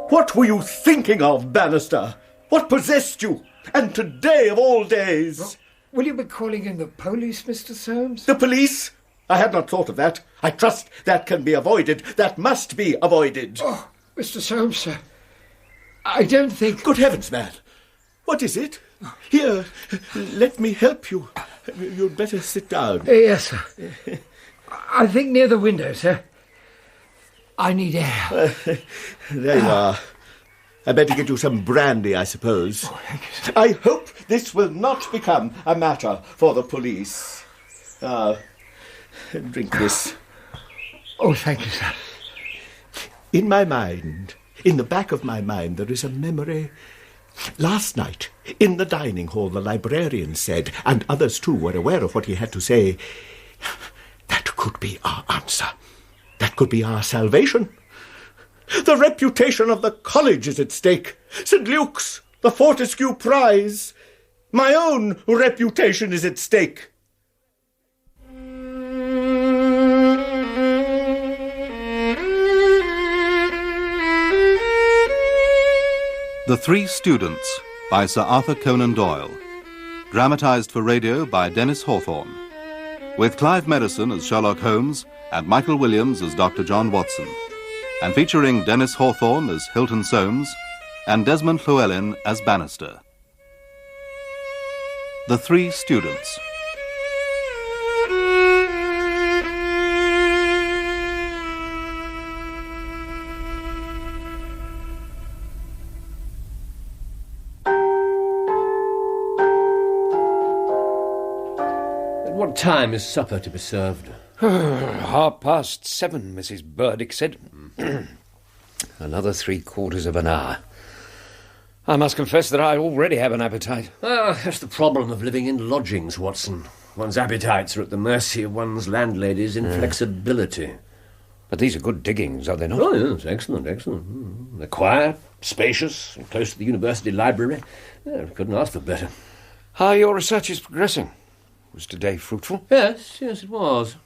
What were you thinking of, Bannister? What possessed you? And today of all days... Well, will you be calling in the police, Mr. Soames? The police? I had not thought of that. I trust that can be avoided. That must be avoided. Oh, Mr. Soames, sir. I don't think... Good heavens, man. What is it? Here, let me help you. You'd better sit down. Yes, sir. I think near the window, sir. I need air. There you are. I better get you some brandy, I suppose. Oh, thank you, sir. I hope this will not become a matter for the police. Drink this. Oh, thank you, sir. In my mind, in the back of my mind, there is a memory. Last night, in the dining hall, the librarian said, and others too were aware of what he had to say, that could be our answer. That could be our salvation. The reputation of the college is at stake. St. Luke's, the Fortescue Prize. My own reputation is at stake. The Three Students by Sir Arthur Conan Doyle. Dramatised for radio by Dennis Hawthorne. With Clive Medicine as Sherlock Holmes and Michael Williams as Dr. John Watson. And featuring Dennis Hawthorne as Hilton Soames and Desmond Llewellyn as Bannister. The Three Students. At what time is supper to be served? 7:30, Mrs. Burdick said. Another 3/4 of an hour. I must confess that I already have an appetite. That's the problem of living in lodgings, Watson. One's appetites are at the mercy of one's landlady's inflexibility. But these are good diggings, are they not? Oh, yes, excellent, excellent. They're quiet, spacious, and close to the university library. Couldn't ask for better. How your research is progressing. Was today fruitful? Yes, it was.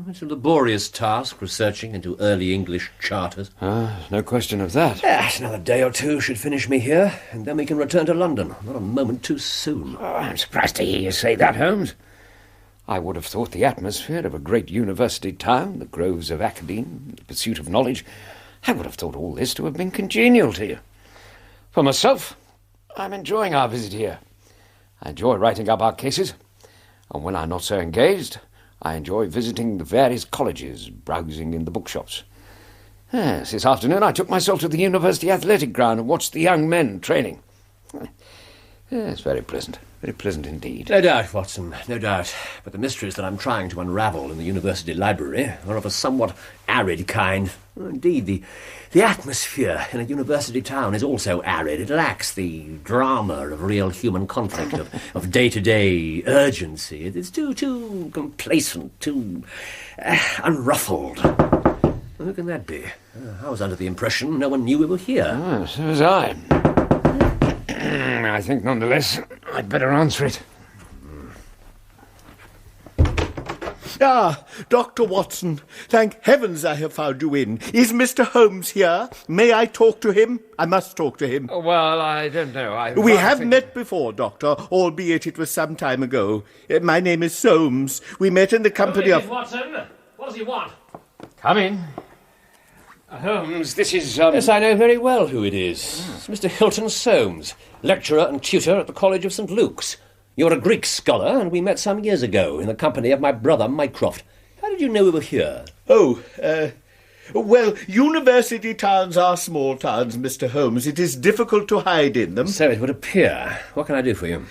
It's a laborious task, researching into early English charters. No question of that. Yes, another day or two should finish me here, and then we can return to London. Not a moment too soon. I'm surprised to hear you say that, Holmes. I would have thought the atmosphere of a great university town, the groves of academe, the pursuit of knowledge, I would have thought all this to have been congenial to you. For myself, I'm enjoying our visit here. I enjoy writing up our cases. And when I'm not so engaged, I enjoy visiting the various colleges, browsing in the bookshops. Yes, this afternoon I took myself to the university athletic ground and watched the young men training. Yes, very pleasant indeed. No doubt, Watson, no doubt. But the mysteries that I'm trying to unravel in the university library are of a somewhat arid kind. Indeed, the atmosphere in a university town is also arid. It lacks the drama of real human conflict, of day-to-day urgency. It's too complacent, too unruffled. Who can that be? I was under the impression no one knew we were here. So was I. I think, nonetheless, I'd better answer it. Dr. Watson, thank heavens I have found you in. Is Mr. Holmes here? May I talk to him? I must talk to him. Well, I don't know. We have met before, Doctor, albeit it was some time ago. My name is Soames. We met in the company of... Watson? What does he want? Come in. Holmes, this is... Yes, I know very well who it is. It's Mr. Hilton Soames, lecturer and tutor at the College of St. Luke's. You're a Greek scholar, and we met some years ago in the company of my brother Mycroft. How did you know we were here? Well, university towns are small towns, Mr. Holmes. It is difficult to hide in them. So it would appear. What can I do for you?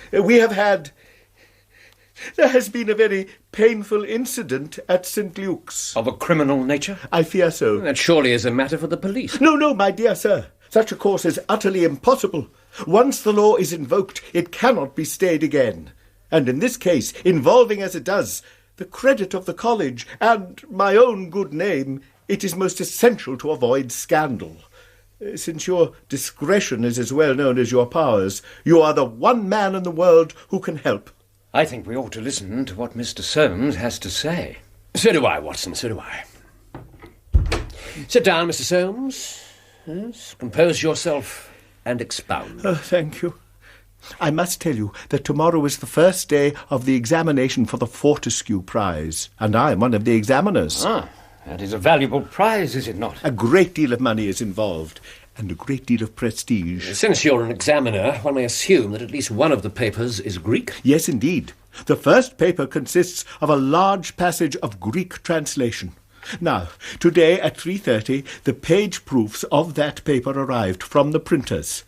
There has been a very painful incident at St. Luke's. Of a criminal nature? I fear so. That surely is a matter for the police. No, my dear sir. Such a course is utterly impossible. Once the law is invoked, it cannot be stayed again. And in this case, involving as it does the credit of the college and my own good name, it is most essential to avoid scandal. Since your discretion is as well known as your powers, you are the one man in the world who can help. I think we ought to listen to what Mr. Soames has to say. So do I, Watson, so do I. Sit down, Mr. Soames. Yes, compose yourself and expound. Oh, thank you. I must tell you that tomorrow is the first day of the examination for the Fortescue Prize, and I am one of the examiners. Ah, that is a valuable prize, is it not? A great deal of money is involved, and a great deal of prestige. Since you're an examiner, one may assume that at least one of the papers is Greek. Yes, indeed. The first paper consists of a large passage of Greek translation. Now, today at 3:30, the page proofs of that paper arrived from the printers.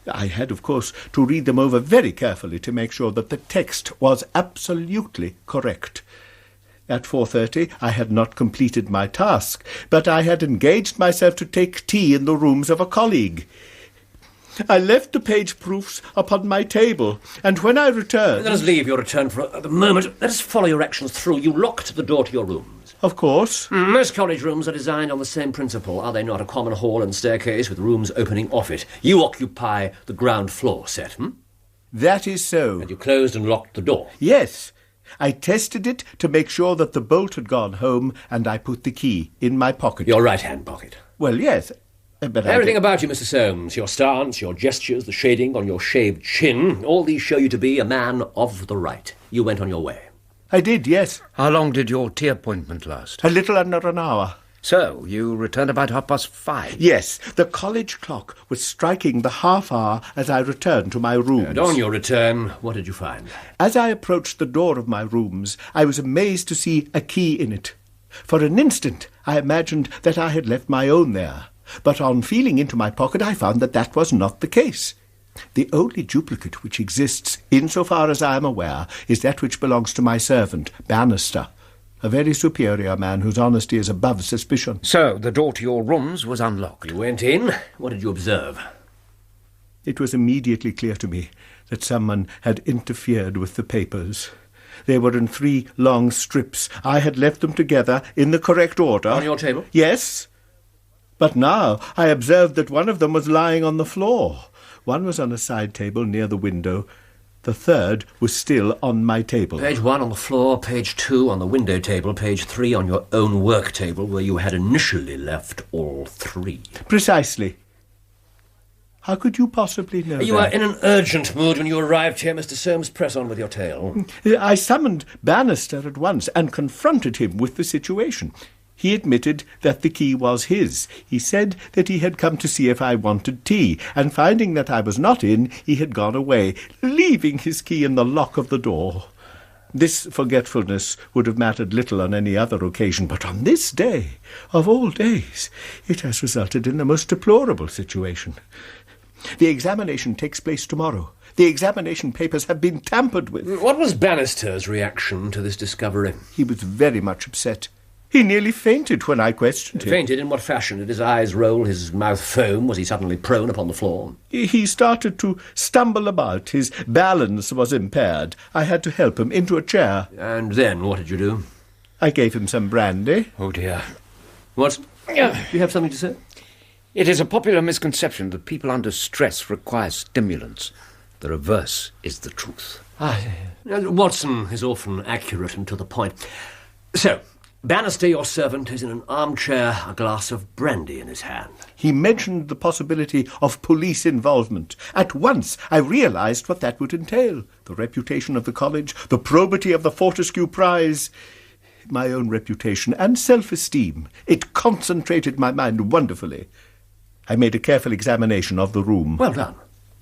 I had, of course, to read them over very carefully to make sure that the text was absolutely correct. At 4:30 I had not completed my task, but I had engaged myself to take tea in the rooms of a colleague. I left the page proofs upon my table, and when I returned... Let us leave your return for the moment. Let us follow your actions through. You locked the door to your rooms. Of course. Most college rooms are designed on the same principle, are they not? A common hall and staircase with rooms opening off it. You occupy the ground floor set, That is so. And you closed and locked the door. Yes. I tested it to make sure that the bolt had gone home, and I put the key in my pocket. Your right-hand pocket. Well, yes, but Everything about you, Mr. Soames, your stance, your gestures, the shading on your shaved chin, all these show you to be a man of the right. You went on your way. I did, yes. How long did your tea appointment last? A little under an hour. So, you returned about 5:30? Yes, the college clock was striking the half hour as I returned to my rooms. And on your return, what did you find? As I approached the door of my rooms, I was amazed to see a key in it. For an instant, I imagined that I had left my own there, but on feeling into my pocket, I found that that was not the case. The only duplicate which exists, insofar as I am aware, is that which belongs to my servant, Bannister, a very superior man whose honesty is above suspicion. So, the door to your rooms was unlocked? You went in. What did you observe? It was immediately clear to me that someone had interfered with the papers. They were in 3 long strips. I had left them together in the correct order. On your table? Yes. But now I observed that one of them was lying on the floor. One was on a side table near the window. The third was still on my table. Page 1 on the floor, page 2 on the window table, page 3 on your own work table, where you had initially left all 3. Precisely. How could you possibly know You that? were in an urgent mood when you arrived here, Mr. Soames. Press on with your tale. I summoned Bannister at once and confronted him with the situation. He admitted that the key was his. He said that he had come to see if I wanted tea, and finding that I was not in, he had gone away, leaving his key in the lock of the door. This forgetfulness would have mattered little on any other occasion, but on this day, of all days, it has resulted in the most deplorable situation. The examination takes place tomorrow. The examination papers have been tampered with. What was Bannister's reaction to this discovery? He was very much upset. He nearly fainted when I questioned him. Fainted in what fashion? Did his eyes roll, his mouth foam? Was he suddenly prone upon the floor? He started to stumble about. His balance was impaired. I had to help him into a chair. And then what did you do? I gave him some brandy. Oh, dear. What? You have something to say? It is a popular misconception that people under stress require stimulants. The reverse is the truth. Watson is often accurate and to the point. So, Bannister, your servant, is in an armchair, a glass of brandy in his hand. He mentioned the possibility of police involvement. At once I realized what that would entail. The reputation of the college, the probity of the Fortescue Prize, my own reputation and self-esteem. It concentrated my mind wonderfully. I made a careful examination of the room. Well done.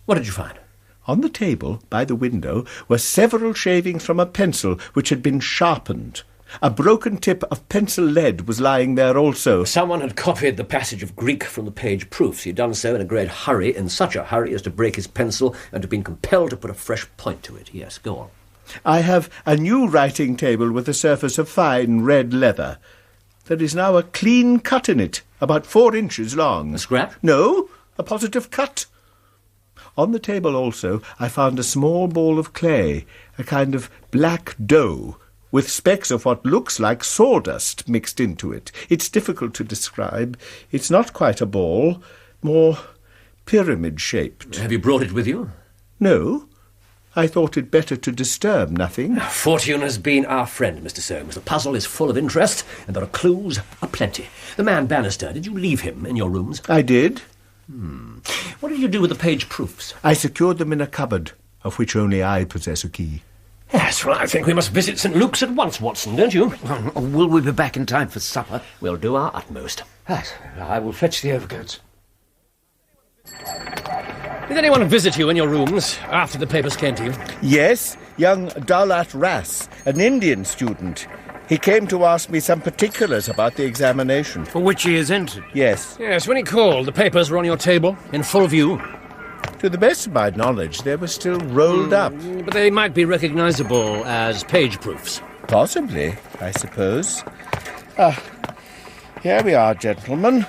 What did you find? On the table, by the window, were several shavings from a pencil which had been sharpened. A broken tip of pencil lead was lying there also. Someone had copied the passage of Greek from the page proofs. He had done so in a great hurry, in such a hurry as to break his pencil and had been compelled to put a fresh point to it. Yes, go on. I have a new writing table with a surface of fine red leather. There is now a clean cut in it, about 4 inches long. A scrap? No, a positive cut. On the table also I found a small ball of clay, a kind of black dough, with specks of what looks like sawdust mixed into it. It's difficult to describe. It's not quite a ball, more pyramid-shaped. Have you brought it with you? No. I thought it better to disturb nothing. Fortune has been our friend, Mr. Soames. The puzzle is full of interest, and there are clues aplenty. The man Bannister, did you leave him in your rooms? I did. What did you do with the page proofs? I secured them in a cupboard, of which only I possess a key. Yes, well, I think we must visit St. Luke's at once, Watson, don't you? Will we be back in time for supper? We'll do our utmost. Yes, I will fetch the overcoats. Did anyone visit you in your rooms after the papers came to you? Yes, young Daulat Ras, an Indian student. He came to ask me some particulars about the examination. For which he has entered. Yes. Yes, when he called, the papers were on your table, in full view. To the best of my knowledge, they were still rolled up. But they might be recognisable as page proofs. Possibly, I suppose. Here we are, gentlemen.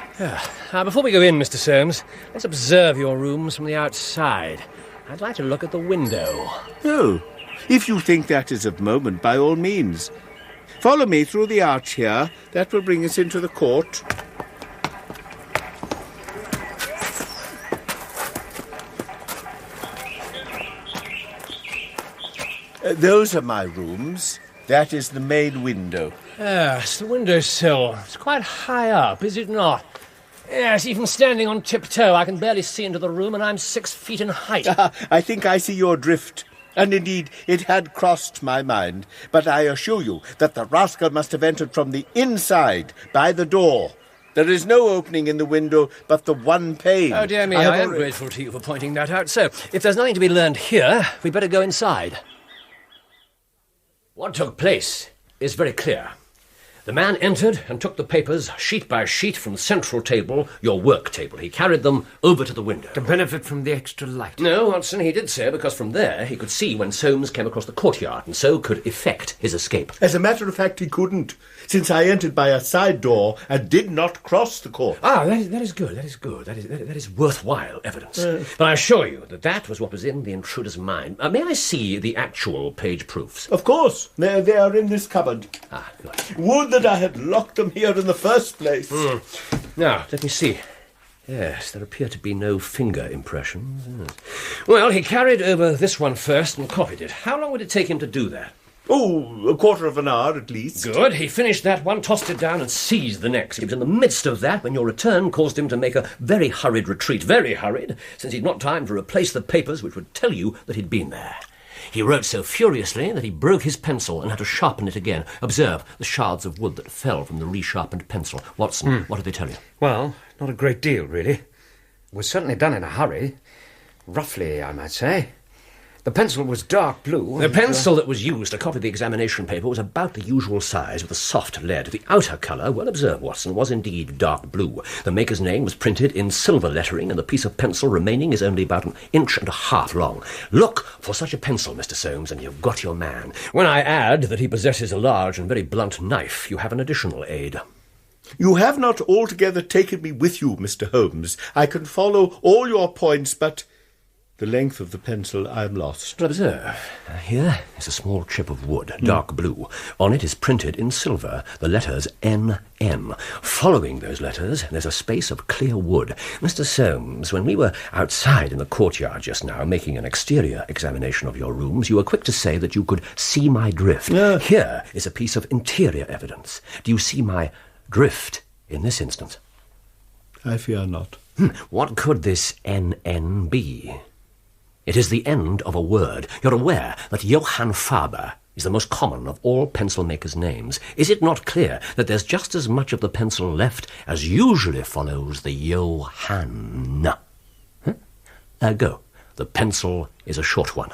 Before we go in, Mr. Soames, let's observe your rooms from the outside. I'd like to look at the window. Oh, if you think that is of moment, by all means. Follow me through the arch here. That will bring us into the court. Those are my rooms. That is the main window. Yes, the windowsill. It's quite high up, is it not? Yes, even standing on tiptoe, I can barely see into the room, and I'm 6 feet in height. I think I see your drift. And indeed, it had crossed my mind. But I assure you that the rascal must have entered from the inside, by the door. There is no opening in the window but the one pane. Oh, dear me, I am grateful to you for pointing that out. So, if there's nothing to be learned here, we'd better go inside. What took place is very clear. The man entered and took the papers sheet by sheet from the central table, your work table. He carried them over to the window. To benefit from the extra light. No, Watson, he did so because from there he could see when Soames came across the courtyard and so could effect his escape. As a matter of fact, he couldn't, since I entered by a side door and did not cross the court. That is good, that is good. That is worthwhile evidence. But I assure you that that was what was in the intruder's mind. May I see the actual page proofs? Of course. They are in this cupboard. Good. Would that I had locked them here in the first place. Now, let me see. Yes, there appear to be no finger impressions. Yes. Well, he carried over this one first and copied it. How long would it take him to do that? Oh, a quarter of an hour at least. Good. He finished that one, tossed it down, and seized the next. He was in the midst of that when your return caused him to make a very hurried retreat. Very hurried, since he'd not time to replace the papers which would tell you that he'd been there. He wrote so furiously that he broke his pencil and had to sharpen it again. Observe the shards of wood that fell from the resharpened pencil. Watson, what did they tell you? Well, not a great deal, really. It was certainly done in a hurry. Roughly, I might say. The pencil was dark blue. The pencil that was used to copy the examination paper was about the usual size with a soft lead. The outer colour, well observed, Watson, was indeed dark blue. The maker's name was printed in silver lettering, and the piece of pencil remaining is only about 1.5 inches long. Look for such a pencil, Mr. Soames, and you've got your man. When I add that he possesses a large and very blunt knife, you have an additional aid. You have not altogether taken me with you, Mr. Holmes. I can follow all your points, but the length of the pencil, I'm lost. But observe, here is a small chip of wood, dark blue. On it is printed in silver the letters N.N. Following those letters, there's a space of clear wood. Mr. Soames, when we were outside in the courtyard just now, making an exterior examination of your rooms, you were quick to say that you could see my drift. Here is a piece of interior evidence. Do you see my drift in this instance? I fear not. What could this N.N. be? It is the end of a word. You're aware that Johann Faber is the most common of all pencil makers' names. Is it not clear that there's just as much of the pencil left as usually follows the Johann? Ergo, the pencil is a short one.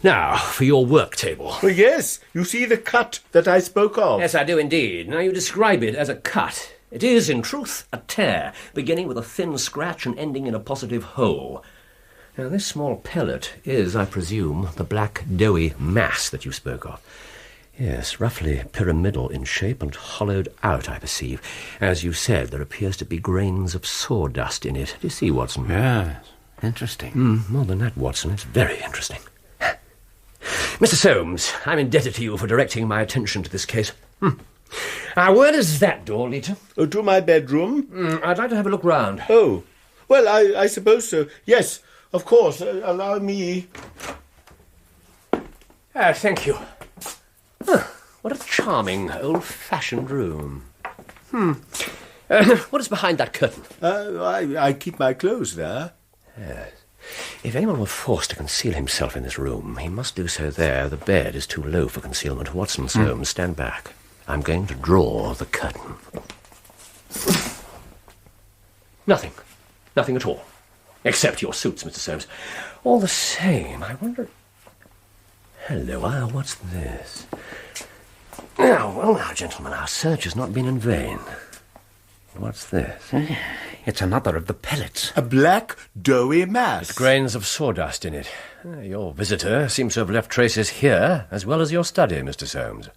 Now, for your work table. Well, yes, you see the cut that I spoke of. Yes, I do indeed. Now, you describe it as a cut. It is, in truth, a tear, beginning with a thin scratch and ending in a positive hole. Now, this small pellet is, I presume, the black, doughy mass that you spoke of. Yes, roughly pyramidal in shape and hollowed out, I perceive. As you said, there appears to be grains of sawdust in it. Do you see, Watson? Yes, interesting. More than that, Watson, it's very interesting. Mr. Soames, I'm indebted to you for directing my attention to this case. Now, where does that door lead to? To my bedroom? I'd like to have a look round. Oh, well, I suppose so. Yes, of course. Allow me. Thank you. What a charming, old-fashioned room. What is behind that curtain? I keep my clothes there. Yes. If anyone were forced to conceal himself in this room, he must do so there. The bed is too low for concealment. Watson, Soames, stand back. I'm going to draw the curtain. Nothing. Nothing at all. Except your suits, Mr. Soames. All the same, I wonder... Hello, what's this? Now, gentlemen, our search has not been in vain. What's this? It's another of the pellets. A black, doughy mass. With grains of sawdust in it. Your visitor seems to have left traces here, as well as your study, Mr. Soames.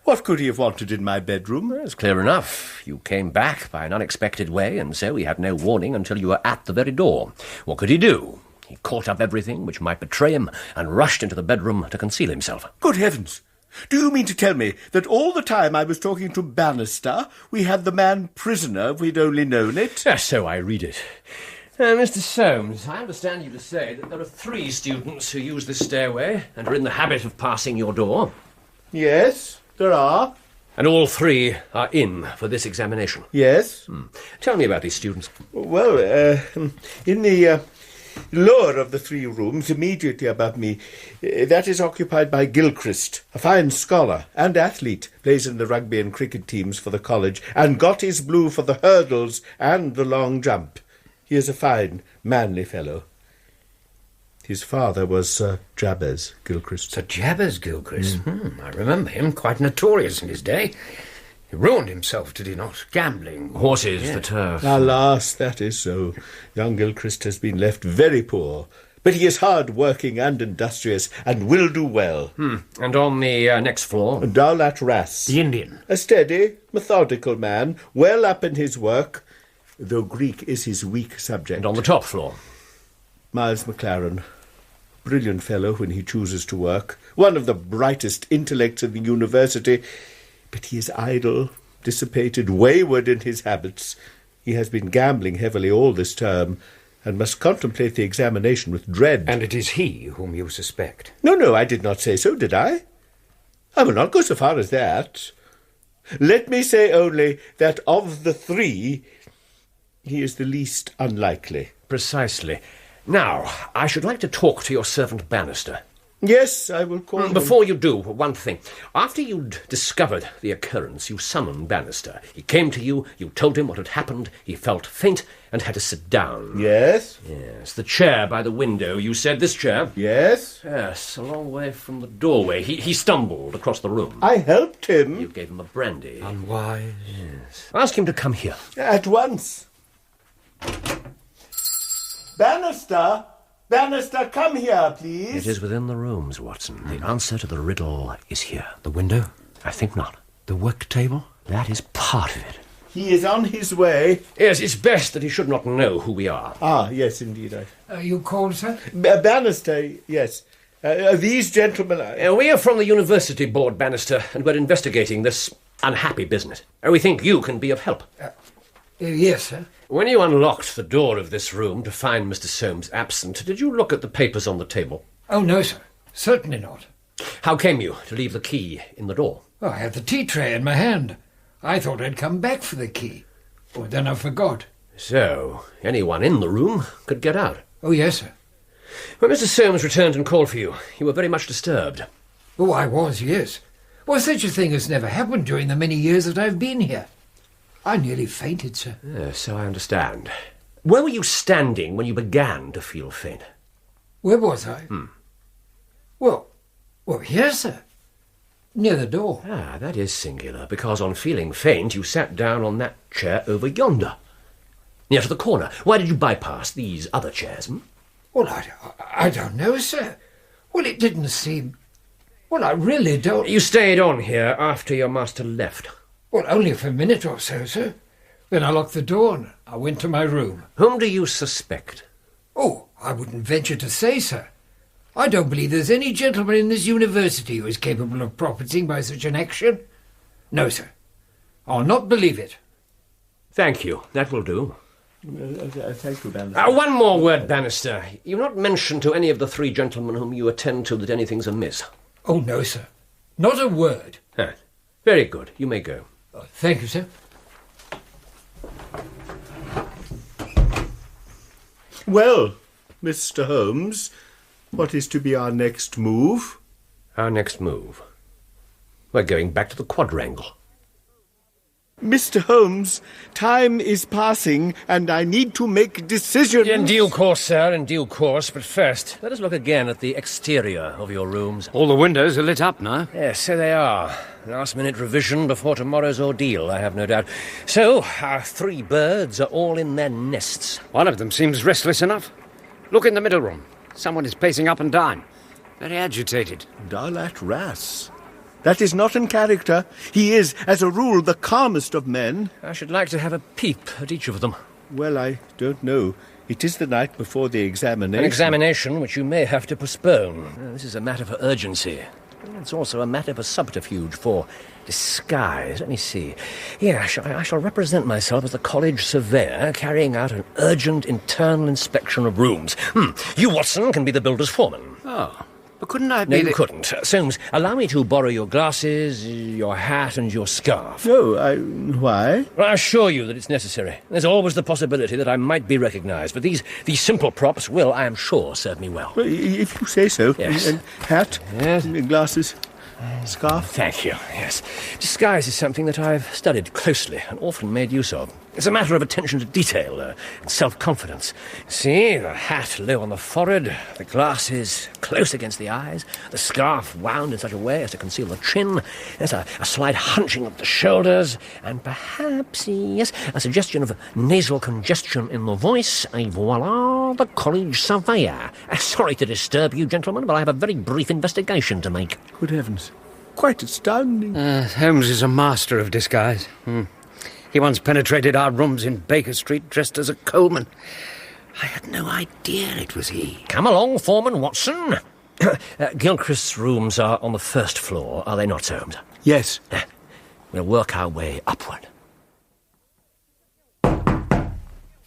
What could he have wanted in my bedroom? It's clear enough. You came back by an unexpected way, and so he had no warning until you were at the very door. What could he do? He caught up everything which might betray him and rushed into the bedroom to conceal himself. Good heavens! Do you mean to tell me that all the time I was talking to Bannister, we had the man prisoner if we'd only known it? Yes, so I read it. Mr. Soames, I understand you to say that there are 3 students who use this stairway and are in the habit of passing your door. Yes, there are. And all 3 are in for this examination. Yes. Tell me about these students. Well, in the lower of the 3 rooms, immediately above me, that is occupied by Gilchrist, a fine scholar and athlete, plays in the rugby and cricket teams for the college, and got his blue for the hurdles and the long jump. He is a fine, manly fellow. His father was Sir Jabez Gilchrist. Sir Jabez Gilchrist? I remember him, quite notorious in his day. He ruined himself, did he not? Gambling. Horses, the turf. Alas, that is so. Young Gilchrist has been left very poor, but he is hard-working and industrious, and will do well. And on the next floor? Daulat Ras. The Indian. A steady, methodical man, well up in his work, though Greek is his weak subject. And on the top floor? Miles McLaren. Brilliant fellow when he chooses to work. One of the brightest intellects in the university, but he is idle, dissipated, wayward in his habits. He has been gambling heavily all this term, and must contemplate the examination with dread. And it is he whom you suspect. No, I did not say so, did I? I will not go so far as that. Let me say only that of the 3, he is the least unlikely. Precisely. Now, I should like to talk to your servant Bannister. Yes, I will call him. Before you do, one thing. After you'd discovered the occurrence, you summoned Bannister. He came to you, you told him what had happened, he felt faint and had to sit down. Yes? Yes, the chair by the window, you said this chair? Yes? Yes, a long way from the doorway. He stumbled across the room. I helped him. You gave him a brandy. Unwise. Yes. Ask him to come here. At once. Bannister! Bannister, come here, please. It is within the rooms, Watson. The answer to the riddle is here. The window? I think not. The work table? That is part of it. He is on his way. Yes, it's best that he should not know who we are. Ah, yes, indeed. You called, sir? Bannister, yes. These gentlemen... We are from the University Board, Bannister, and we're investigating this unhappy business. We think you can be of help. Yes, sir. When you unlocked the door of this room to find Mr. Soames absent, did you look at the papers on the table? Oh, no, sir. Certainly not. How came you to leave the key in the door? Oh, I had the tea tray in my hand. I thought I'd come back for the key. Oh, then I forgot. So, anyone in the room could get out? Oh, yes, sir. When Mr. Soames returned and called for you, you were very much disturbed. Oh, I was, yes. Well, such a thing has never happened during the many years that I've been here. I nearly fainted, sir. Yes, so I understand. Where were you standing when you began to feel faint? Where was I? Well, here, sir. Near the door. Ah, that is singular, because on feeling faint, you sat down on that chair over yonder, near to the corner. Why did you bypass these other chairs? Well, I don't know, sir. Well, it didn't seem... Well, I really don't... You stayed on here after your master left? Well, only for a minute or so, sir. Then I locked the door and I went to my room. Whom do you suspect? Oh, I wouldn't venture to say, sir. I don't believe there's any gentleman in this university who is capable of profiting by such an action. No, sir. I'll not believe it. Thank you. That will do. Thank you, Bannister. One more word, Bannister. You've not mentioned to any of the 3 gentlemen whom you attend to that anything's amiss. Oh, no, sir. Not a word. Very good. You may go. Thank you, sir. Well, Mr. Holmes, what is to be our next move? Our next move? We're going back to the quadrangle. Mr. Holmes, time is passing, and I need to make decisions. In due course, sir, in due course. But first, let us look again at the exterior of your rooms. All the windows are lit up now. Yes, so they are. Last-minute revision before tomorrow's ordeal, I have no doubt. So, our 3 birds are all in their nests. One of them seems restless enough. Look in the middle room. Someone is pacing up and down. Very agitated. Daulat Ras. That is not in character. He is, as a rule, the calmest of men. I should like to have a peep at each of them. Well, I don't know. It is the night before the examination. An examination which you may have to postpone. This is a matter for urgency. It's also a matter for subterfuge, for disguise. Let me see. Here, I shall represent myself as the college surveyor carrying out an urgent internal inspection of rooms. You, Watson, can be the builder's foreman. Oh, but couldn't I be... No, you couldn't. Soames, allow me to borrow your glasses, your hat and your scarf. No, why? I assure you that it's necessary. There's always the possibility that I might be recognised, but these simple props will, I am sure, serve me well. Well, if you say so. Yes. And hat, Yes. glasses, scarf. Thank you, yes. Disguise is something that I've studied closely and often made use of. It's a matter of attention to detail and self-confidence. See, the hat low on the forehead, the glasses close against the eyes, the scarf wound in such a way as to conceal the chin, there's a slight hunching of the shoulders, and perhaps, yes, a suggestion of nasal congestion in the voice, and voila, the college surveyor. Sorry to disturb you, gentlemen, but I have a very brief investigation to make. Good heavens. Quite astounding. Holmes is a master of disguise. He once penetrated our rooms in Baker Street dressed as a coalman. I had no idea it was he. Come along, Foreman Watson. Gilchrist's rooms are on the first floor, are they not, Soames? Yes. We'll work our way upward.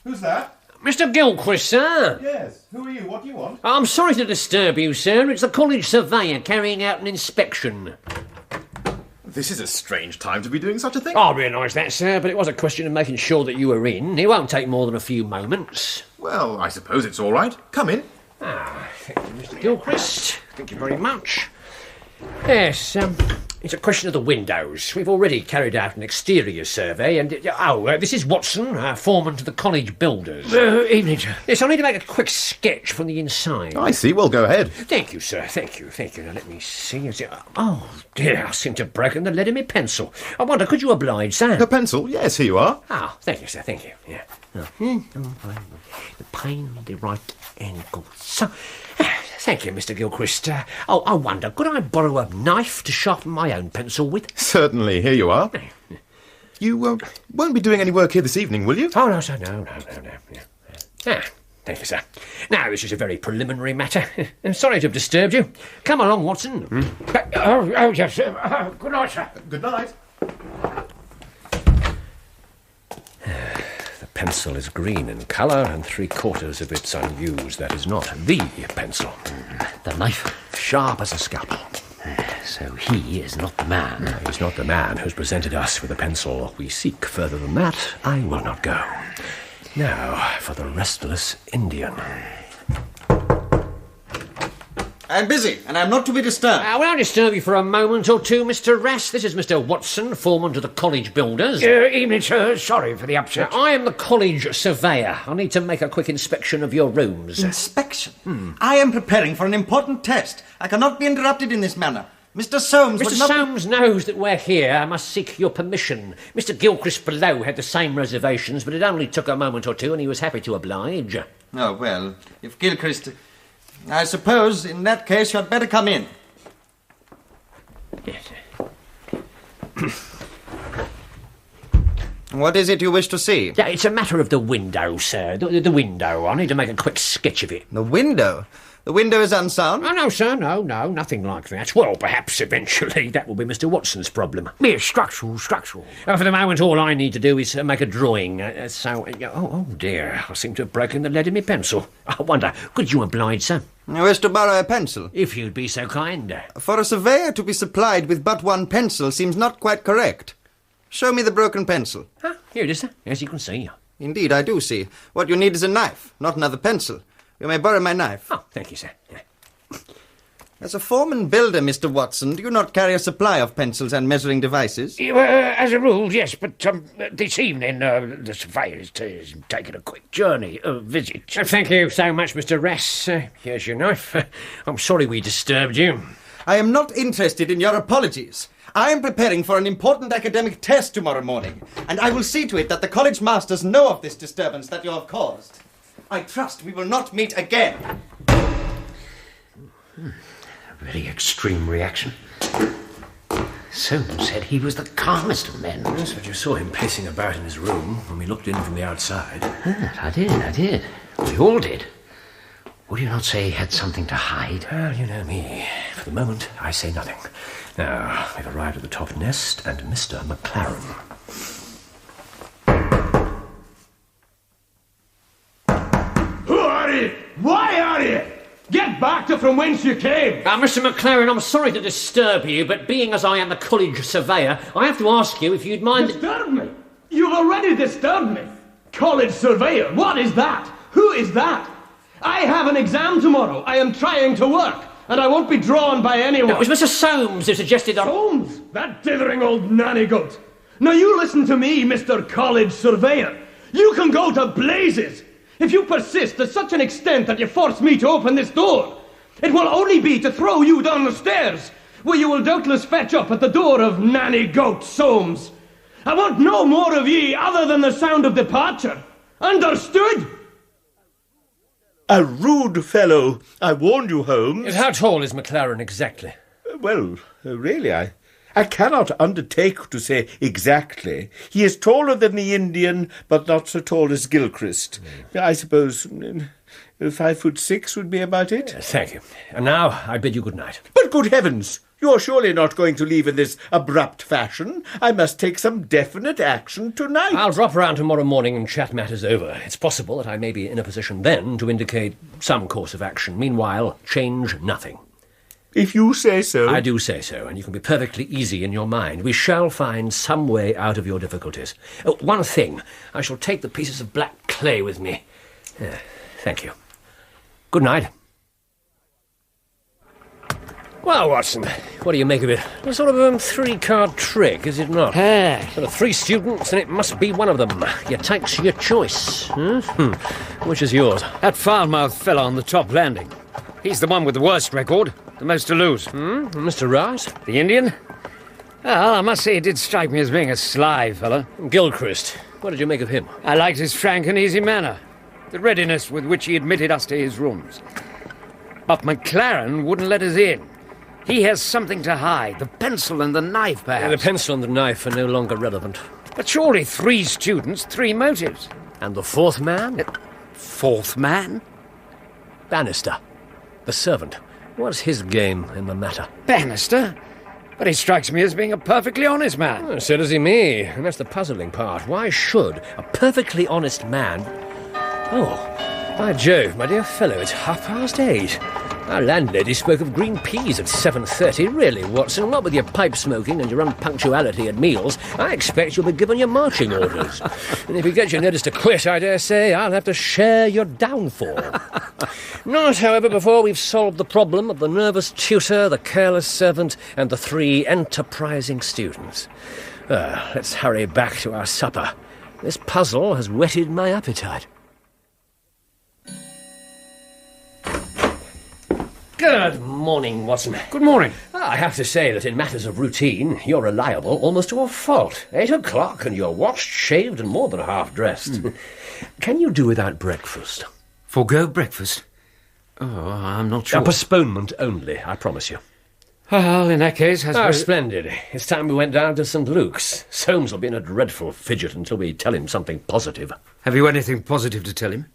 Who's that? Mr. Gilchrist, sir. Yes. Who are you? What do you want? I'm sorry to disturb you, sir. It's the college surveyor carrying out an inspection. This is a strange time to be doing such a thing. I realise that, sir, but it was a question of making sure that you were in. It won't take more than a few moments. Well, I suppose it's all right. Come in. Thank you, Mr. Gilchrist. Thank you very much. Yes, it's a question of the windows. We've already carried out an exterior survey, and... this is Watson, foreman to the college builders. Evening, sir. Yes, I need to make a quick sketch from the inside. I see. Well, go ahead. Thank you, sir. Thank you. Now, let me see. Oh, dear, I seem to have broken the lead in my pencil. I wonder, could you oblige, sir? A pencil? Yes, here you are. Oh, thank you, sir. Thank you. Yeah. The pain of the right angle. So, thank you, Mr. Gilchrist. I wonder, could I borrow a knife to sharpen my own pencil with? Certainly. Here you are. You won't be doing any work here this evening, will you? Oh, no, sir. No. Yeah. Thank you, sir. Now, this is a very preliminary matter. I'm sorry to have disturbed you. Come along, Watson. Oh, yes, sir. Good night, sir. Good night. The pencil is green in colour and 3/4 of it's unused. That is not the pencil. The knife. Sharp as a scalpel. So he is not the man. He's not the man who's presented us with a pencil we seek. Further than that, I will not go. Now, for the restless Indian. I'm busy, and I'm not to be disturbed. Will I disturb you for a moment or two, Mr. Ras? This is Mr. Watson, foreman to the college builders. Evening, sir. Sorry for the upset. I am the college surveyor. I need to make a quick inspection of your rooms. Inspection? I am preparing for an important test. I cannot be interrupted in this manner. Mr. Soames would Mr. not... Soames knows that we're here. I must seek your permission. Mr. Gilchrist below had the same reservations, but it only took a moment or two, and he was happy to oblige. Oh, well, if Gilchrist... I suppose, in that case, you'd better come in. Yes. What is it you wish to see? Yeah, it's a matter of the window, sir. The window. I need to make a quick sketch of it. The window? The window is unsound? Oh, no, sir, no, nothing like that. Well, perhaps eventually that will be Mr. Watson's problem. Mere structural. For the moment, all I need to do is make a drawing. Oh, dear, I seem to have broken the lead in my pencil. I wonder, could you oblige, sir? You wish to borrow a pencil? If you'd be so kind. For a surveyor to be supplied with but one pencil seems not quite correct. Show me the broken pencil. Here it is, sir. As you can see. Indeed, I do see. What you need is a knife, not another pencil. You may borrow my knife. Oh, thank you, sir. Yeah. As a foreman builder, Mr. Watson, do you not carry a supply of pencils and measuring devices? As a rule, yes, but this evening the surveyor is taking a quick journey, visit. Thank you so much, Mr. Ras. Here's your knife. I'm sorry we disturbed you. I am not interested in your apologies. I am preparing for an important academic test tomorrow morning, and I will see to it that the college masters know of this disturbance that you have caused. I trust we will not meet again. Very extreme reaction. Soames said he was the calmest of men. Yes, but you saw him pacing about in his room when we looked in from the outside. I did. We all did. Would you not say he had something to hide? Well, you know me. For the moment, I say nothing. Now, we've arrived at the top nest and Mr. McLaren. Who are you? Why are you? Get back to from whence you came! Mr. McLaren, I'm sorry to disturb you, but being as I am the college surveyor, I have to ask you if you'd mind... Disturb me? You've already disturbed me. College surveyor, what is that? Who is that? I have an exam tomorrow. I am trying to work, and I won't be drawn by anyone. It was Mr. Soames who suggested that... Soames? That dithering old nanny goat. Now you listen to me, Mr. College Surveyor. You can go to blazes. If you persist to such an extent that you force me to open this door, it will only be to throw you down the stairs, where you will doubtless fetch up at the door of nanny goat Soames. I want no more of ye other than the sound of departure. Understood? A rude fellow. I warned you, Holmes. How tall is McLaren exactly? Well, really, I cannot undertake to say exactly. He is taller than the Indian, but not so tall as Gilchrist. I suppose 5'6" would be about it. Thank you. And now I bid you good night. But good heavens! You are surely not going to leave in this abrupt fashion. I must take some definite action tonight. I'll drop round tomorrow morning and chat matters over. It's possible that I may be in a position then to indicate some course of action. Meanwhile, change nothing. If you say so. I do say so, and you can be perfectly easy in your mind. We shall find some way out of your difficulties. Oh, one thing. I shall take the pieces of black clay with me. Thank you. Good night. Well, Watson, what do you make of it? A sort of a three-card trick, is it not? There are 3 students, and it must be one of them. You takes your choice. Which is yours? That foul-mouthed fellow on the top landing. He's the one with the worst record, the most to lose. Mr. Ras? The Indian? Well, I must say it did strike me as being a sly fellow. Gilchrist. What did you make of him? I liked his frank and easy manner, the readiness with which he admitted us to his rooms. But McLaren wouldn't let us in. He has something to hide. The pencil and the knife, perhaps. The pencil and the knife are no longer relevant. But surely 3 students, 3 motives. And the 4th man? 4th man? Bannister. The servant. What's his game in the matter? Bannister? But he strikes me as being a perfectly honest man. So does he me. And that's the puzzling part. Why should a perfectly honest man... Oh, by Jove, my dear fellow, it's 8:30. Our landlady spoke of green peas at 7:30. Really, Watson, what with your pipe smoking and your unpunctuality at meals, I expect you'll be given your marching orders. And if you get your notice to quit, I dare say I'll have to share your downfall. Not, however, before we've solved the problem of the nervous tutor, the careless servant, and the 3 enterprising students. Let's hurry back to our supper. This puzzle has whetted my appetite. Good morning, Watson. Good morning. I have to say that in matters of routine, you're reliable almost to a fault. 8 o'clock and you're washed, shaved, and more than half-dressed. Can you do without breakfast? Forgo breakfast? Oh, I'm not sure. A postponement only, I promise you. Well, in that case... Splendid. It's time we went down to St. Luke's. Soames will be in a dreadful fidget until we tell him something positive. Have you anything positive to tell him?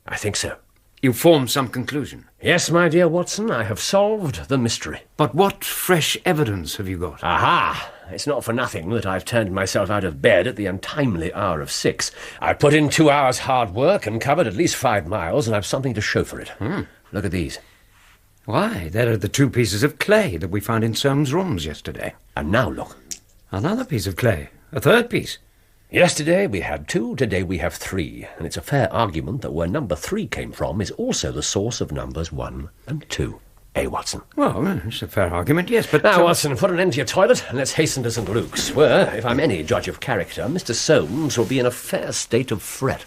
I think so. You formed some conclusion? Yes, my dear Watson, I have solved the mystery. But what fresh evidence have you got? Aha! It's not for nothing that I've turned myself out of bed at the untimely hour of 6. I've put in 2 hours' hard work and covered at least 5 miles, and I've something to show for it. Look at these. Why, there are the 2 pieces of clay that we found in Soames' rooms yesterday. And now look. Another piece of clay. A 3rd piece. Yesterday we had 2, today we have 3, and it's a fair argument that where number 3 came from is also the source of numbers 1 and 2. Eh, Watson? Well, it's a fair argument, yes, but... Now, Watson, put an end to your toilet and let's hasten to St. Luke's, where, if I'm any judge of character, Mr. Soames will be in a fair state of fret.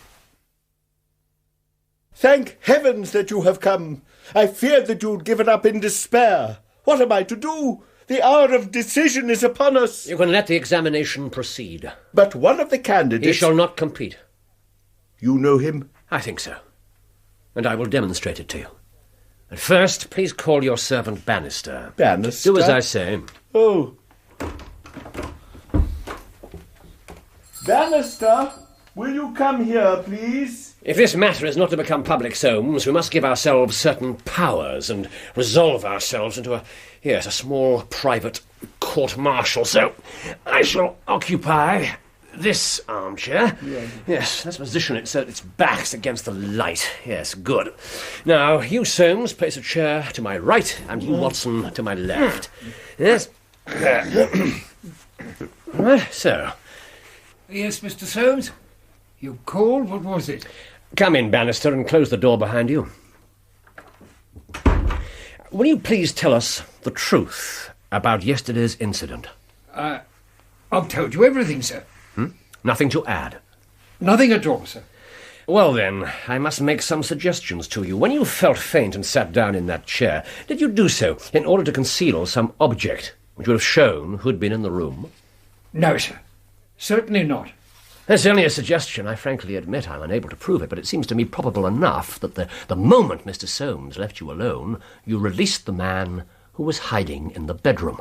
Thank heavens that you have come. I feared that you'd given up in despair. What am I to do? The hour of decision is upon us. You can let the examination proceed. But one of the candidates... He shall not compete. You know him? I think so. And I will demonstrate it to you. But first, please call your servant Bannister. Bannister? Do as I say. Oh. Bannister, will you come here, please? If this matter is not to become public, Soames, we must give ourselves certain powers and resolve ourselves into a small private court-martial. So I shall occupy this armchair. Yes, let's position it so that its back's against the light. Yes, good. Now, you, Soames, place a chair to my right, and you, Watson, to my left. Yes. Right, so. Yes, Mr. Soames? You called? What was it? Come in, Bannister, and close the door behind you. Will you please tell us the truth about yesterday's incident? I've told you everything, sir. Nothing to add? Nothing at all, sir. Well, then, I must make some suggestions to you. When you felt faint and sat down in that chair, did you do so in order to conceal some object which would have shown who'd been in the room? No, sir. Certainly not. That's only a suggestion. I frankly admit I'm unable to prove it, but it seems to me probable enough that the moment Mr. Soames left you alone, you released the man who was hiding in the bedroom.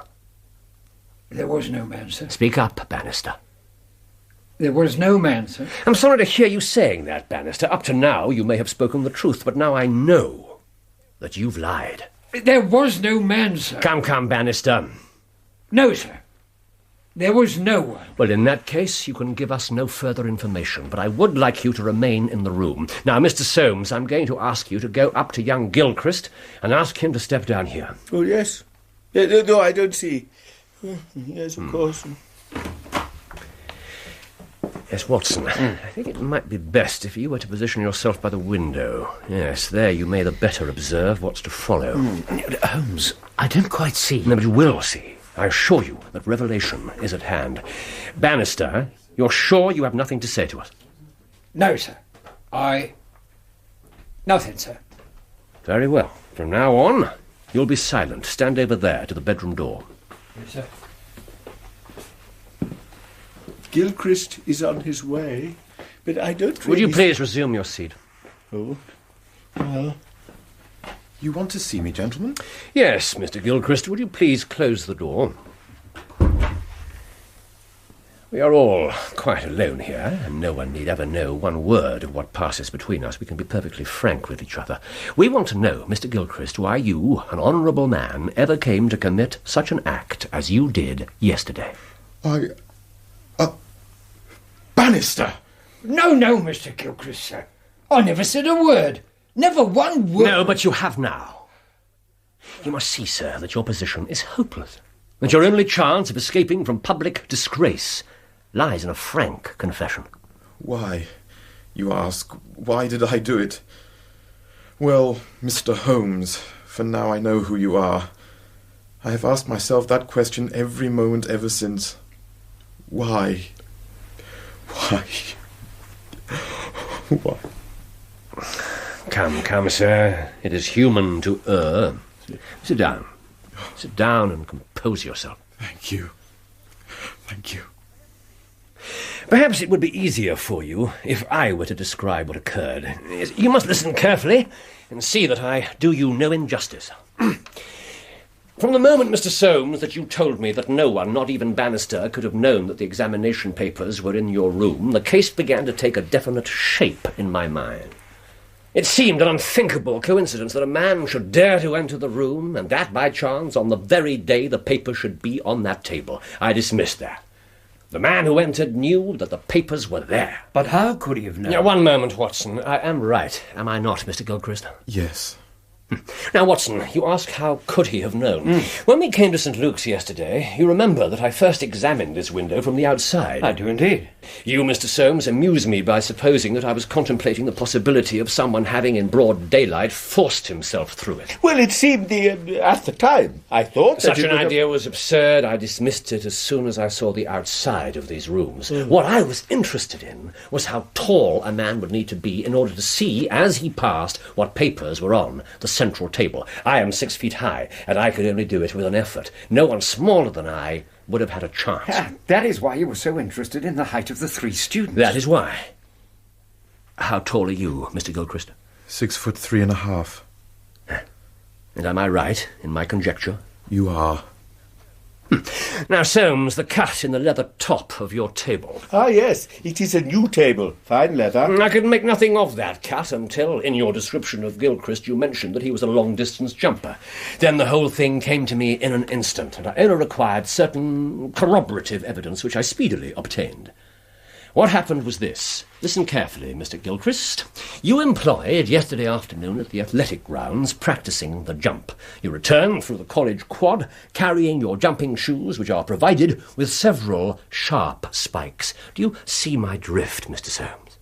There was no man, sir. Speak up, Bannister. There was no man, sir. I'm sorry to hear you saying that, Bannister. Up to now, you may have spoken the truth, but now I know that you've lied. There was no man, sir. Come, Bannister. No, sir. There was no one. Well, in that case, you can give us no further information, but I would like you to remain in the room. Now, Mr. Soames, I'm going to ask you to go up to young Gilchrist and ask him to step down here. Oh, yes. No, I don't see. Yes, of course. Yes, Watson, I think it might be best if you were to position yourself by the window. Yes, there you may the better observe what's to follow. Holmes, I don't quite see. No, but you will see. I assure you that revelation is at hand. Bannister, you're sure you have nothing to say to us? No, sir. Nothing, sir. Very well. From now on, you'll be silent. Stand over there to the bedroom door. Yes, sir. Gilchrist is on his way, but I don't really... Would you please resume your seat? Oh, well... You want to see me, gentlemen? Yes, Mr. Gilchrist, would you please close the door? We are all quite alone here, and no one need ever know one word of what passes between us. We can be perfectly frank with each other. We want to know, Mr. Gilchrist, why you, an honourable man, ever came to commit such an act as you did yesterday. Bannister! No, Mr. Gilchrist, sir. I never said a word. Never one word. No, but you have now. You must see, sir, that your position is hopeless, that your only chance of escaping from public disgrace lies in a frank confession. Why, you ask, why did I do it? Well, Mr. Holmes, for now I know who you are. I have asked myself that question every moment ever since. Why? Why? Why? Come, sir. It is human to err. Sit down. Sit down and compose yourself. Thank you. Thank you. Perhaps it would be easier for you if I were to describe what occurred. You must listen carefully and see that I do you no injustice. From the moment, Mr. Soames, that you told me that no one, not even Bannister, could have known that the examination papers were in your room, the case began to take a definite shape in my mind. It seemed an unthinkable coincidence that a man should dare to enter the room, and that by chance on the very day the paper should be on that table. I dismissed that. The man who entered knew that the papers were there. But how could he have known? Now, one moment, Watson. I am right, am I not, Mr. Gilchrist? Yes. Now, Watson, you ask how could he have known? When we came to St. Luke's yesterday, you remember that I first examined this window from the outside. I do indeed. You, Mr. Soames, amused me by supposing that I was contemplating the possibility of someone having, in broad daylight, forced himself through it. Well, it seemed at the time, I thought Such that an idea was absurd. I dismissed it as soon as I saw the outside of these rooms. What I was interested in was how tall a man would need to be in order to see, as he passed, what papers were on the central table. I am 6 feet high, and I could only do it with an effort. No one smaller than I would have had a chance. That is why you were so interested in the height of the three students. That is why. How tall are you, Mr. Gilchrist? 6'3.5". And am I right in my conjecture? You are. Now, Soames, the cut in the leather top of your table. Ah, yes, it is a new table. Fine leather. I could make nothing of that cut until, in your description of Gilchrist, you mentioned that he was a long-distance jumper. Then the whole thing came to me in an instant, and I only required certain corroborative evidence which I speedily obtained. What happened was this. Listen carefully, Mr. Gilchrist. You employed yesterday afternoon at the athletic grounds practising the jump. You returned through the college quad carrying your jumping shoes, which are provided with several sharp spikes. Do you see my drift, Mr. Soames?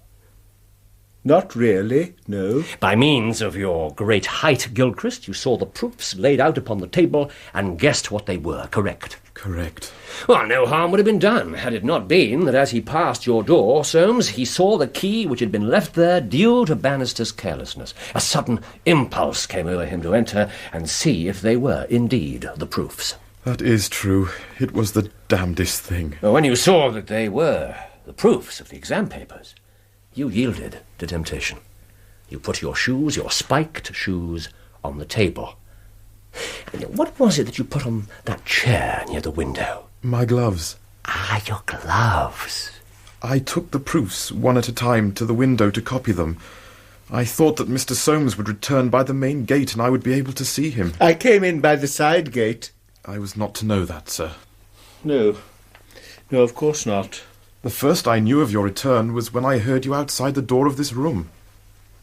Not really, no. By means of your great height, Gilchrist, you saw the proofs laid out upon the table and guessed what they were, correct? Correct. Well, no harm would have been done had it not been that as he passed your door, Soames, he saw the key which had been left there due to Bannister's carelessness. A sudden impulse came over him to enter and see if they were indeed the proofs. That is true. It was the damnedest thing. Well, when you saw that they were the proofs of the exam papers, you yielded to temptation. You put your shoes, your spiked shoes, on the table. And what was it that you put on that chair near the window? My gloves. Ah, your gloves. I took the proofs one at a time to the window to copy them. I thought that Mr. Soames would return by the main gate and I would be able to see him. I came in by the side gate. I was not to know that, sir. No. No, of course not. The first I knew of your return was when I heard you outside the door of this room.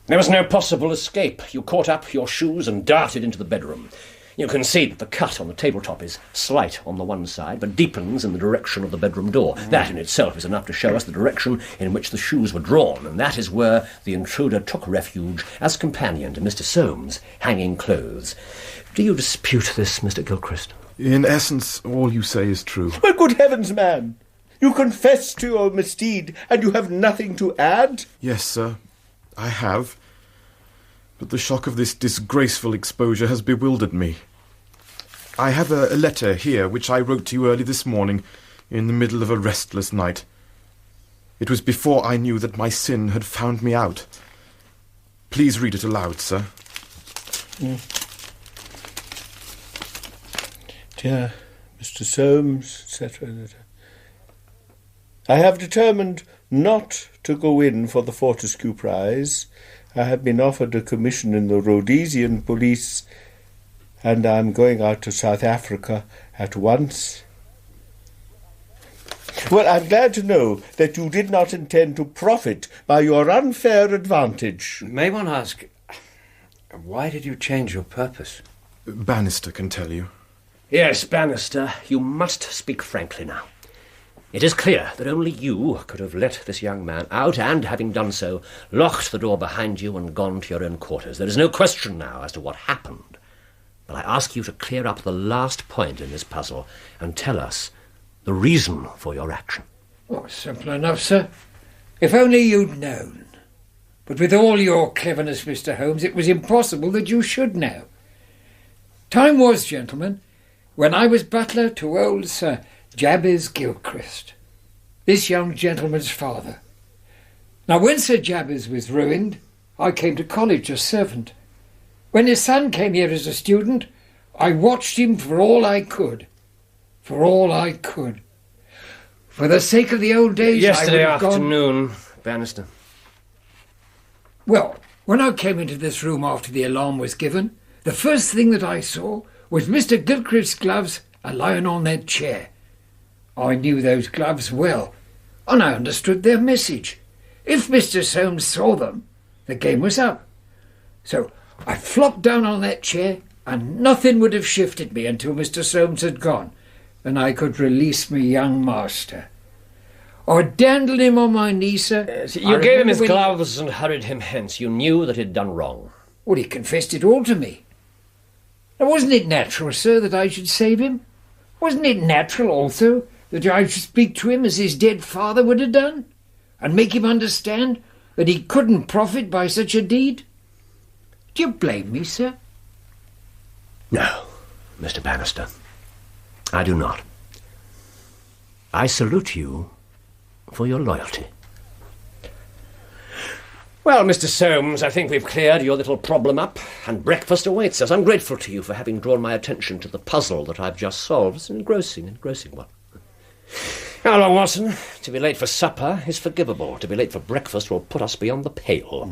There was no possible escape. You caught up your shoes and darted into the bedroom. You can see that the cut on the tabletop is slight on the one side, but deepens in the direction of the bedroom door. That in itself is enough to show us the direction in which the shoes were drawn, and that is where the intruder took refuge as companion to Mr. Soames' hanging clothes. Do you dispute this, Mr. Gilchrist? In essence, all you say is true. Well, good heavens, man! You confess to your misdeed, and you have nothing to add? Yes, sir, I have. But the shock of this disgraceful exposure has bewildered me. I have a letter here which I wrote to you early this morning in the middle of a restless night. It was before I knew that my sin had found me out. Please read it aloud, sir. Dear Mr. Soames, etc. I have determined not to go in for the Fortescue Prize. I have been offered a commission in the Rhodesian police, and I am going out to South Africa at once. Well, I'm glad to know that you did not intend to profit by your unfair advantage. May one ask, why did you change your purpose? Bannister can tell you. Yes, Bannister, you must speak frankly now. It is clear that only you could have let this young man out and, having done so, locked the door behind you and gone to your own quarters. There is no question now as to what happened. But I ask you to clear up the last point in this puzzle and tell us the reason for your action. Oh, simple enough, sir. If only you'd known. But with all your cleverness, Mr. Holmes, it was impossible that you should know. Time was, gentlemen, when I was butler to old Sir Jabez Gilchrist, this young gentleman's father. Now, when Sir Jabez was ruined, I came to college as servant. When his son came here as a student, I watched him for all I could. For all I could. For the sake of the old days, Yesterday I would have afternoon, Bannister. Well, when I came into this room after the alarm was given, the first thing that I saw was Mr. Gilchrist's gloves lying on that chair. I knew those gloves well, and I understood their message. If Mr. Soames saw them, the game was up. So I flopped down on that chair, and nothing would have shifted me until Mr. Soames had gone, and I could release my young master. I dandled him on my knee, sir. You gave him his gloves and hurried him hence. You knew that he'd done wrong. Well, he confessed it all to me. Now, wasn't it natural, sir, that I should save him? Wasn't it natural, also, that I should speak to him as his dead father would have done, and make him understand that he couldn't profit by such a deed? Do you blame me, sir? No, Mr. Bannister. I do not. I salute you for your loyalty. Well, Mr. Soames, I think we've cleared your little problem up, and breakfast awaits us. I'm grateful to you for having drawn my attention to the puzzle that I've just solved. It's an engrossing one. Now, long Watson, to be late for supper is forgivable. To be late for breakfast will put us beyond the pale.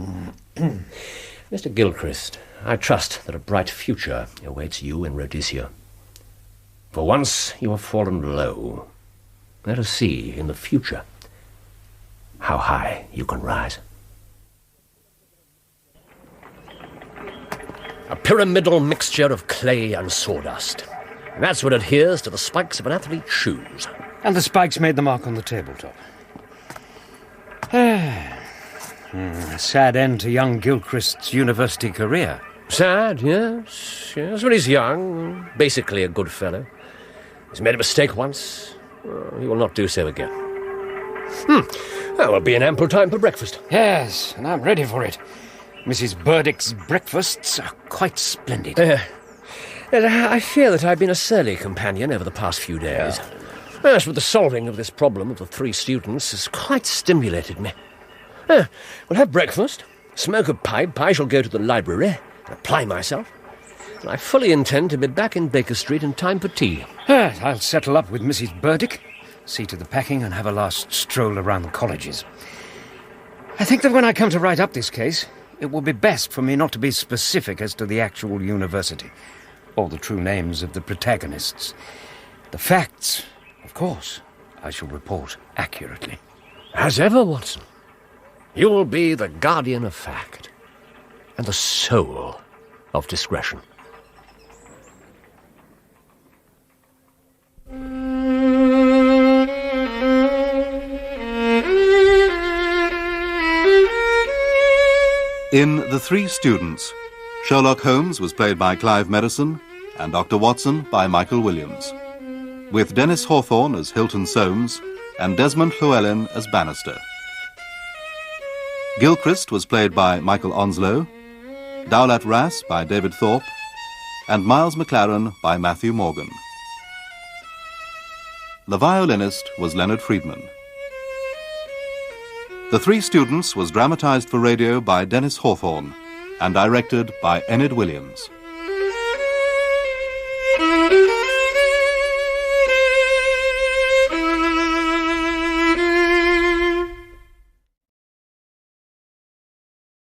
Mr. Gilchrist, I trust that a bright future awaits you in Rhodesia. For once you have fallen low. Let us see in the future how high you can rise. A pyramidal mixture of clay and sawdust. That's what adheres to the spikes of an athlete's shoes. And the spikes made the mark on the tabletop. A sad end to young Gilchrist's university career. Sad, yes. But he's young, basically a good fellow. He's made a mistake once. He will not do so again. That will be in ample time for breakfast. Yes, and I'm ready for it. Mrs. Burdick's breakfasts are quite splendid. I fear that I've been a surly companion over the past few days. Yes, but the solving of this problem of the 3 students has quite stimulated me. We'll have breakfast, smoke a pipe, I shall go to the library, and apply myself. And I fully intend to be back in Baker Street in time for tea. I'll settle up with Mrs. Burdick, see to the packing, and have a last stroll around the colleges. I think that when I come to write up this case, it will be best for me not to be specific as to the actual university, or the true names of the protagonists. The facts, of course, I shall report accurately. As ever, Watson, you will be the guardian of fact, and the soul of discretion. In The 3 Students, Sherlock Holmes was played by Clive Merrison and Dr. Watson by Michael Williams, with Dennis Hawthorne as Hilton Soames and Desmond Llewellyn as Bannister. Gilchrist was played by Michael Onslow, Daulat Ras by David Thorpe, and Miles McLaren by Matthew Morgan. The violinist was Leonard Friedman. The 3 Students was dramatized for radio by Dennis Hawthorne and directed by Enid Williams.